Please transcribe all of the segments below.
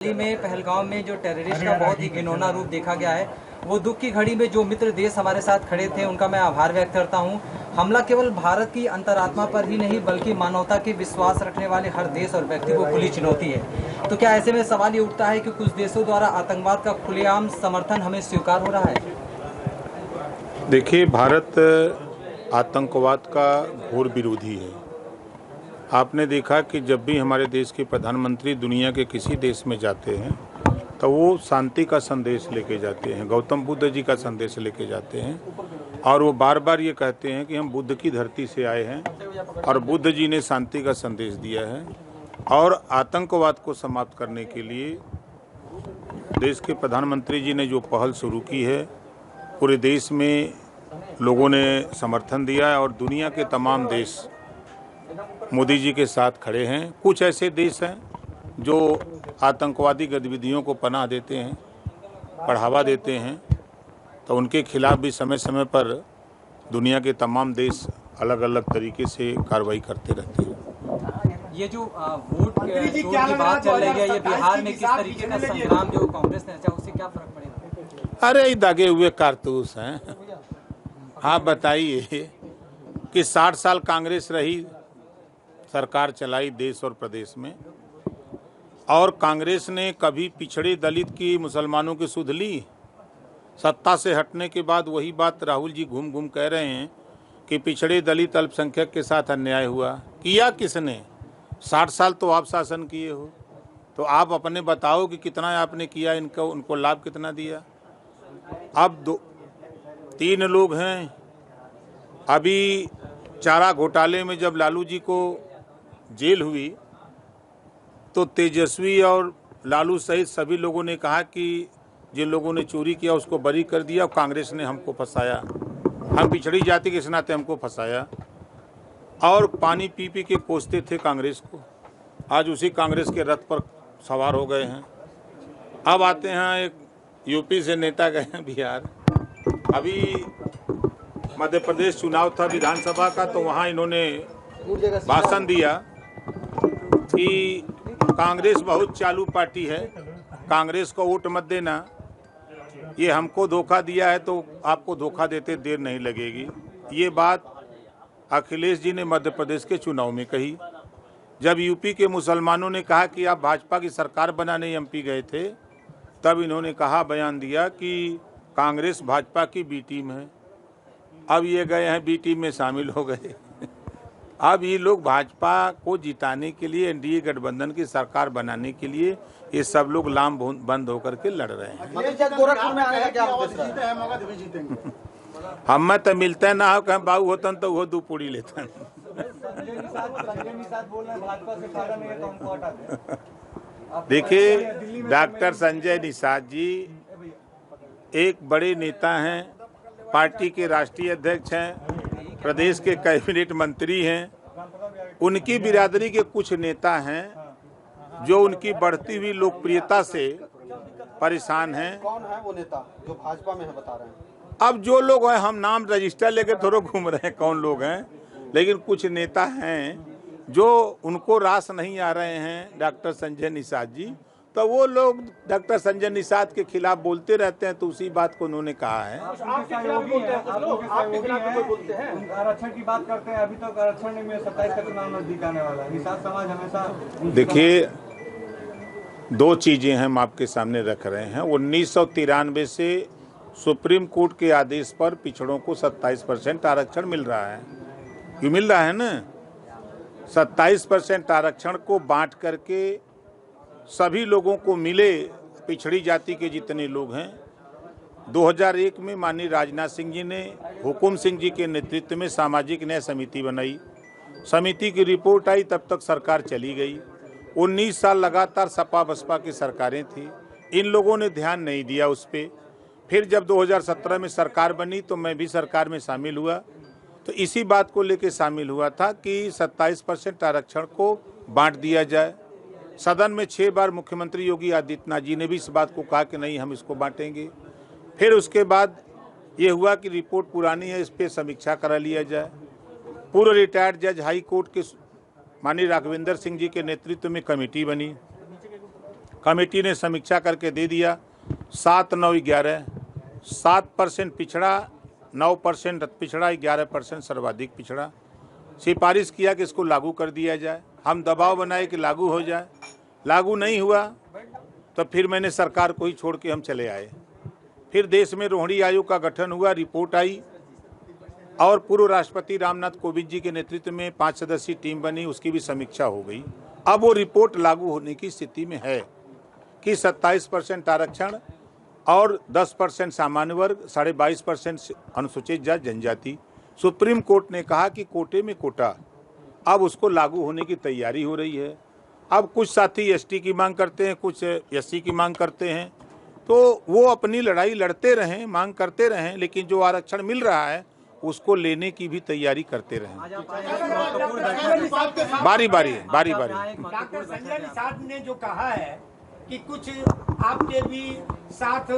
दिल्ली में पहलगाम में जो टेररिस्ट का बहुत ही घिनौना रूप देखा गया है, वो दुख की घड़ी में जो मित्र देश हमारे साथ खड़े थे उनका मैं आभार व्यक्त करता हूं। हमला केवल भारत की अंतरात्मा पर ही नहीं बल्कि मानवता के विश्वास रखने वाले हर देश और व्यक्ति को खुली चुनौती है। तो क्या ऐसे में सवाल ये उठता है कि कुछ देशों द्वारा आतंकवाद का खुलेआम समर्थन हमें स्वीकार हो रहा है? देखिए, भारत आतंकवाद का घोर विरोधी है। आपने देखा कि जब भी हमारे देश के प्रधानमंत्री दुनिया के किसी देश में जाते हैं तो वो शांति का संदेश लेके जाते हैं, गौतम बुद्ध जी का संदेश लेके जाते हैं और वो बार बार ये कहते हैं कि हम बुद्ध की धरती से आए हैं और बुद्ध जी ने शांति का संदेश दिया है। और आतंकवाद को समाप्त करने के लिए देश के प्रधानमंत्री जी ने जो पहल शुरू की है, पूरे देश में लोगों ने समर्थन दिया है और दुनिया के तमाम देश मोदी जी के साथ खड़े हैं। कुछ ऐसे देश हैं जो आतंकवादी गतिविधियों को पनाह देते हैं, बढ़ावा देते हैं, तो उनके खिलाफ भी समय समय पर दुनिया के तमाम देश अलग अलग तरीके से कार्रवाई करते रहते हैं। ये जो वोट की बात चल रही है, ये बिहार में किस तरीके का संग्राम जो कांग्रेस ने रचा, उससे क्या फर्क पड़ेगा? अरे ये दागे हुए कारतूस हैं। आप बताइए कि 60 साल कांग्रेस रही, सरकार चलाई देश और प्रदेश में, और कांग्रेस ने कभी पिछड़े दलित की, मुसलमानों की सुध ली? सत्ता से हटने के बाद वही बात राहुल जी घूम घूम कह रहे हैं कि पिछड़े दलित अल्पसंख्यक के साथ अन्याय हुआ। किया किसने? 60 साल तो आप शासन किए हो, तो आप अपने बताओ कि कितना आपने किया, उनको लाभ कितना दिया। अब 3 लोग हैं। अभी चारा घोटाले में जब लालू जी को जेल हुई तो तेजस्वी और लालू सहित सभी लोगों ने कहा कि जिन लोगों ने चोरी किया उसको बरी कर दिया, और कांग्रेस ने हमको फंसाया, हम पिछड़ी जाति के इस नाते हमको फंसाया, और पानी पी पी के कोसते थे कांग्रेस को। आज उसी कांग्रेस के रथ पर सवार हो गए हैं। अब आते हैं, एक यूपी से नेता गए हैं बिहार। अभी मध्य प्रदेश चुनाव था विधानसभा का, तो वहाँ इन्होंने भाषण दिया कि कांग्रेस बहुत चालू पार्टी है, कांग्रेस को वोट मत देना, ये हमको धोखा दिया है तो आपको धोखा देते देर नहीं लगेगी। ये बात अखिलेश जी ने मध्य प्रदेश के चुनाव में कही। जब यूपी के मुसलमानों ने कहा कि आप भाजपा की सरकार बनाने एमपी गए थे, तब इन्होंने कहा, बयान दिया कि कांग्रेस भाजपा की बी टीम है। अब ये गए हैं बी टीम में शामिल हो गए। अब ये लोग भाजपा को जिताने के लिए, एनडीए गठबंधन की सरकार बनाने के लिए ये सब लोग लाम बंद होकर के लड़ रहे हैं। हम तो मिलते ना हो, कहीं बाबू होतन तो वो 2 पूड़ी लेते। देखिए, डॉक्टर संजय निषाद जी एक बड़े नेता हैं, पार्टी के राष्ट्रीय अध्यक्ष हैं, प्रदेश के कैबिनेट मंत्री हैं। उनकी बिरादरी के कुछ नेता हैं जो उनकी बढ़ती हुई लोकप्रियता से परेशान हैं। कौन है वो नेता जो भाजपा में है, बता रहे हैं? अब जो लोग हैं, हम नाम रजिस्टर लेकर थोड़ा घूम रहे हैं कौन लोग हैं, लेकिन कुछ नेता हैं जो उनको रास नहीं आ रहे हैं डॉक्टर संजय निषाद जी, तो वो लोग डॉक्टर संजय निषाद के खिलाफ बोलते रहते हैं। तो उसी बात को उन्होंने कहा है। आरक्षण की बात करते हैं, अभी तक आरक्षण में 27 का चुनाव नजदीक आने वाला है। निषाद समाज हमेशा, देखिए, 2 चीजें हम आपके सामने रख रहे हैं। 1993 से सुप्रीम कोर्ट के आदेश पर पिछड़ों को 27% आरक्षण मिल रहा है। ये मिल रहा है ना, 27% आरक्षण को बांट करके सभी लोगों को मिले, पिछड़ी जाति के जितने लोग हैं। 2001 में माननीय राजनाथ सिंह जी ने हुकुम सिंह जी के नेतृत्व में सामाजिक न्याय समिति बनाई। समिति की रिपोर्ट आई, तब तक सरकार चली गई। 19 साल लगातार सपा बसपा की सरकारें थी, इन लोगों ने ध्यान नहीं दिया उस पर। फिर जब 2017 में सरकार बनी तो मैं भी सरकार में शामिल हुआ, तो इसी बात को लेकर शामिल हुआ था कि 27% आरक्षण को बांट दिया जाए। सदन में 6 बार मुख्यमंत्री योगी आदित्यनाथ जी ने भी इस बात को कहा कि नहीं, हम इसको बांटेंगे। फिर उसके बाद ये हुआ कि रिपोर्ट पुरानी है, इस पर समीक्षा करा लिया जाए। पूर्व रिटायर्ड जज हाई कोर्ट के माननीय राघवेंद्र सिंह जी के नेतृत्व में कमेटी बनी। कमेटी ने समीक्षा करके दे दिया 7, 9, 11, 7% पिछड़ा, 9% पिछड़ा, 11% सर्वाधिक पिछड़ा। सिफारिश किया कि इसको लागू कर दिया जाए, हम दबाव बनाए कि लागू हो जाए, लागू नहीं हुआ तो फिर मैंने सरकार को ही छोड़ के हम चले आए। फिर देश में रोहिणी आयोग का गठन हुआ, रिपोर्ट आई और पूर्व राष्ट्रपति रामनाथ कोविंद जी के नेतृत्व में 5 सदस्यीय टीम बनी, उसकी भी समीक्षा हो गई। अब वो रिपोर्ट लागू होने की स्थिति में है कि 27% आरक्षण और 10% सामान्य वर्ग, 22.5% अनुसूचित जाति जनजाति। सुप्रीम कोर्ट ने कहा कि कोटे में कोटा, अब उसको लागू होने की तैयारी हो रही है। अब कुछ साथी एसटी की मांग करते हैं, कुछ एससी की मांग करते हैं, तो वो अपनी लड़ाई लड़ते रहें, मांग करते रहें, लेकिन जो आरक्षण मिल रहा है उसको लेने की भी तैयारी करते रहें। बारी बारी। डॉक्टर संजय निषाद ने जो कहा है कि कुछ आपके भी साथ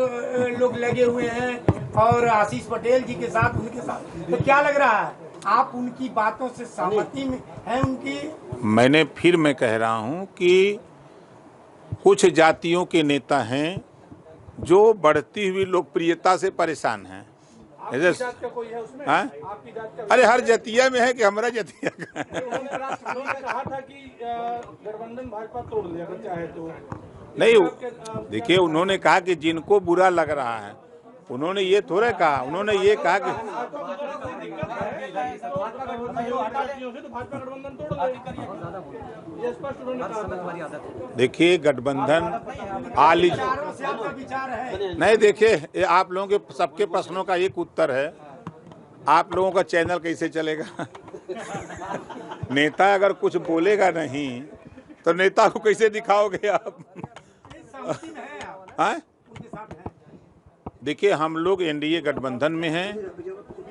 लोग लगे हुए हैं और आशीष पटेल जी के साथ, उनके साथ, तो क्या लग रहा है, आप उनकी बातों से सहमति में हैं उनकी? मैं कह रहा हूं कि कुछ जातियों के नेता हैं जो बढ़ती हुई लोकप्रियता से परेशान हैं। अरे हर जतिया में है कि हमारा जतिया का कहा था कि गठबंधन भाजपा तोड़ दे अगर चाहे तो। नहीं, देखिए उन्होंने कहा कि जिनको बुरा लग रहा है, उन्होंने ये थोड़ा कहा, उन्होंने ये कहा कि देखिए गठबंधन नहीं, देखिए आप लोगों के सबके प्रश्नों का एक उत्तर है, आप लोगों का चैनल कैसे चलेगा? नेता अगर कुछ बोलेगा नहीं तो नेता को कैसे दिखाओगे आप? देखिए हम लोग एनडीए गठबंधन में हैं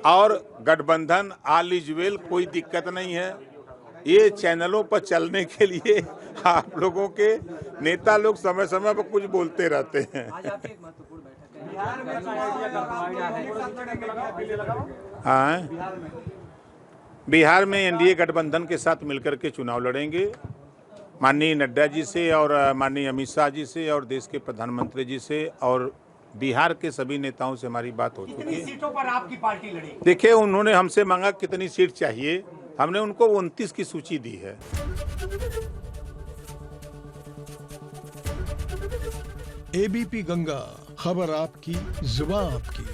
और गठबंधन ऑल इज वेल, कोई दिक्कत नहीं है। ये चैनलों पर चलने के लिए आप लोगों के नेता लोग समय समय पर कुछ बोलते रहते हैं। हाँ, बिहार में एनडीए गठबंधन के साथ मिलकर के चुनाव लड़ेंगे। माननीय नड्डा जी से और माननीय अमित शाह जी से और देश के प्रधानमंत्री जी से और बिहार के सभी नेताओं से हमारी बात हो चुकी है। कितनी सीटों पर आपकी पार्टी लड़ेगी? देखिए उन्होंने हमसे मांगा कितनी सीट चाहिए, हमने उनको 29 की सूची दी है। एबीपी गंगा, खबर आपकी, जुबान आपकी।